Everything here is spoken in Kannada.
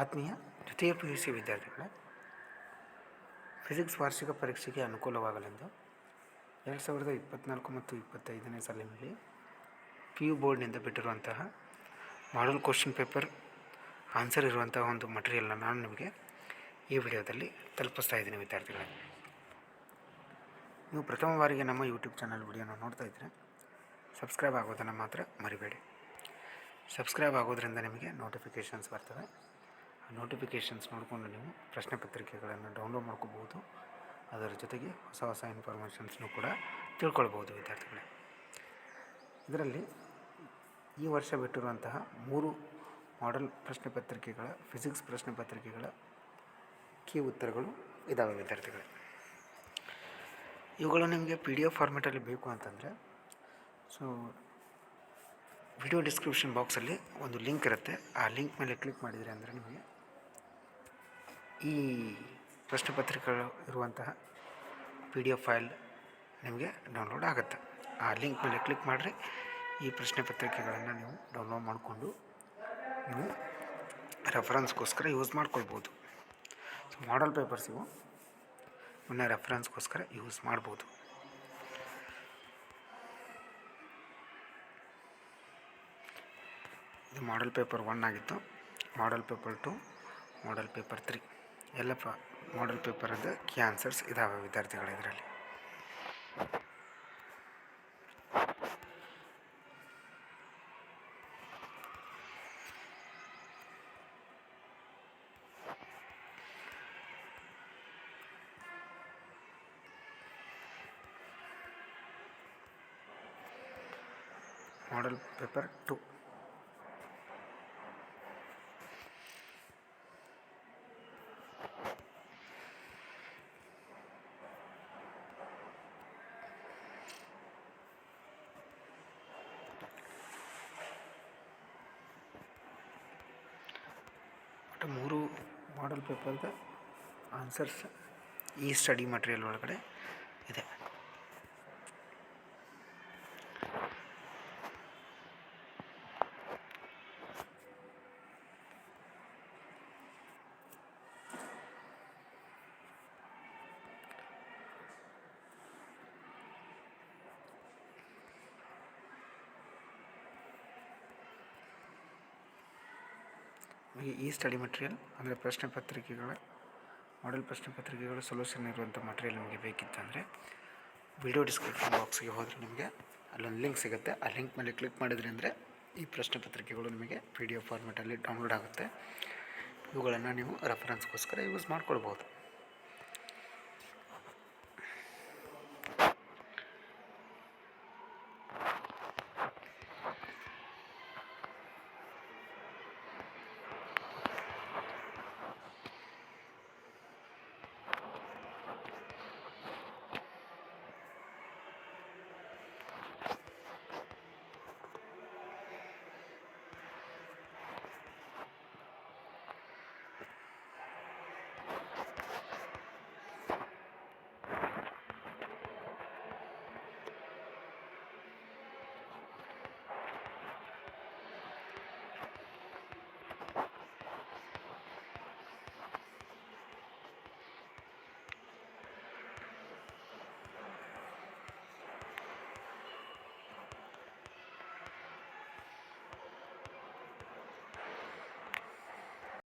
ಆತ್ಮೀಯ ದ್ವಿತೀಯ PUC ವಿದ್ಯಾರ್ಥಿಗಳೇ, ಫಿಸಿಕ್ಸ್ ವಾರ್ಷಿಕ ಪರೀಕ್ಷೆಗೆ ಅನುಕೂಲವಾಗಲೆಂದು 2024 ಮತ್ತು 2025ನೇ ಸಾಲಿನಲ್ಲಿ PU ಬೋರ್ಡ್ನಿಂದ ಬಿಟ್ಟಿರುವಂತಹ ಮಾಡಲ್ ಕ್ವಶನ್ ಪೇಪರ್ ಆನ್ಸರ್ ಇರುವಂತಹ ಒಂದು ಮಟೀರಿಯಲ್ನ ನಾನು ನಿಮಗೆ ಈ ವಿಡಿಯೋದಲ್ಲಿ ತಲುಪಿಸ್ತಾ ಇದ್ದೀನಿ. ವಿದ್ಯಾರ್ಥಿಗಳೇ, ನೀವು ಪ್ರಥಮ ಬಾರಿಗೆ ನಮ್ಮ ಯೂಟ್ಯೂಬ್ ಚಾನಲ್ ವಿಡಿಯೋನ ನೋಡ್ತಾ ಇದ್ದರೆ ಸಬ್ಸ್ಕ್ರೈಬ್ ಆಗೋದನ್ನು ಮಾತ್ರ ಮರಿಬೇಡಿ. ಸಬ್ಸ್ಕ್ರೈಬ್ ಆಗೋದ್ರಿಂದ ನಿಮಗೆ ನೋಟಿಫಿಕೇಷನ್ಸ್ ಬರ್ತವೆ. ಆ ನೋಟಿಫಿಕೇಷನ್ಸ್ ನೋಡಿಕೊಂಡು ನೀವು ಪ್ರಶ್ನೆ ಪತ್ರಿಕೆಗಳನ್ನು ಡೌನ್ಲೋಡ್ ಮಾಡ್ಕೋಬೋದು. ಅದರ ಜೊತೆಗೆ ಹೊಸ ಹೊಸ ಇನ್ಫಾರ್ಮೇಷನ್ಸ್ನೂ ಕೂಡ ತಿಳ್ಕೊಳ್ಬೋದು. ವಿದ್ಯಾರ್ಥಿಗಳೇ, ಇದರಲ್ಲಿ ಈ ವರ್ಷ ಬಿಟ್ಟಿರುವಂತಹ 3 ಮಾಡೆಲ್ ಪ್ರಶ್ನೆ ಪತ್ರಿಕೆಗಳ ಫಿಸಿಕ್ಸ್ ಪ್ರಶ್ನೆ ಪತ್ರಿಕೆಗಳ ಕೀ ಉತ್ತರಗಳು ಇದ್ದಾವೆ. ವಿದ್ಯಾರ್ಥಿಗಳೇ, ಇವುಗಳು ನಿಮಗೆ PDF ಫಾರ್ಮೆಟಲ್ಲಿ ಬೇಕು ಅಂತಂದರೆ ವಿಡಿಯೋ ಡಿಸ್ಕ್ರಿಪ್ಷನ್ ಬಾಕ್ಸಲ್ಲಿ ಒಂದು ಲಿಂಕ್ ಇರುತ್ತೆ. ಆ ಲಿಂಕ್ ಮೇಲೆ ಕ್ಲಿಕ್ ಮಾಡಿದರೆ ಅಂದರೆ ನಿಮಗೆ ಈ ಪ್ರಶ್ನೆ ಪತ್ರಿಕೆಗಳು ಇರುವಂತಹ PDF ಫೈಲ್ ನಿಮಗೆ ಡೌನ್ಲೋಡ್ ಆಗುತ್ತೆ. ಆ ಲಿಂಕ್ ಮೇಲೆ ಕ್ಲಿಕ್ ಮಾಡಿರಿ, ಈ ಪ್ರಶ್ನೆ ಪತ್ರಿಕೆಗಳನ್ನು ನೀವು ಡೌನ್ಲೋಡ್ ಮಾಡಿಕೊಂಡು ನೀವು ರೆಫರೆನ್ಸ್ಗೋಸ್ಕರ ಯೂಸ್ ಮಾಡ್ಕೊಳ್ಬೋದು. ಮಾಡೆಲ್ ಪೇಪರ್ಸ್ ಇವು ಮುನ್ನೆ ರೆಫರೆನ್ಸ್ಗೋಸ್ಕರ ಯೂಸ್ ಮಾಡ್ಬೋದು. ಇದು ಮಾಡೆಲ್ ಪೇಪರ್ 1 ಆಗಿತ್ತು. ಮಾಡೆಲ್ ಪೇಪರ್ 2, ಮಾಡೆಲ್ ಪೇಪರ್ 3 ಎಲ್ಲ ಮಾಡೆಲ್ ಪೇಪರದ ಕೀ ಆನ್ಸರ್ಸ್ ಇದ್ದಾವೆ. ವಿದ್ಯಾರ್ಥಿಗಳು, ಇದರಲ್ಲಿ ಮಾಡೆಲ್ ಪೇಪರ್ 2 3 ಮಾಡೆಲ್ ಪೇಪರ್ದ ಆನ್ಸರ್ಸ್ ಈ ಸ್ಟಡಿ ಮಟೀರಿಯಲ್ ಒಳಗಡೆ ಇದೆ. ಈ ಸ್ಟಡಿ ಮಟೀರಿಯಲ್ ಅಂದರೆ ಪ್ರಶ್ನೆ ಪತ್ರಿಕೆಗಳ ಮಾಡೆಲ್ ಪ್ರಶ್ನೆ ಪತ್ರಿಕೆಗಳ ಸೊಲ್ಯೂಷನ್ ಇರುವಂಥ ಮಟೀರಿಯಲ್ ನಿಮಗೆ ಬೇಕಿತ್ತಂದರೆ ವಿಡಿಯೋ ಡಿಸ್ಕ್ರಿಪ್ಷನ್ ಬಾಕ್ಸ್ಗೆ ಹೋದರೆ ನಿಮಗೆ ಅಲ್ಲೊಂದು ಲಿಂಕ್ ಸಿಗುತ್ತೆ. ಆ ಲಿಂಕ್ ಮೇಲೆ ಕ್ಲಿಕ್ ಮಾಡಿದ್ರಿ ಅಂದರೆ ಈ ಪ್ರಶ್ನೆ ಪತ್ರಿಕೆಗಳು ನಿಮಗೆ PDF ಫಾರ್ಮೆಟಲ್ಲಿ ಡೌನ್ಲೋಡ್ ಆಗುತ್ತೆ. ಇವುಗಳನ್ನು ನೀವು ರೆಫರೆನ್ಸ್ಗೋಸ್ಕರ ಯೂಸ್ ಮಾಡ್ಕೊಳ್ಬೋದು.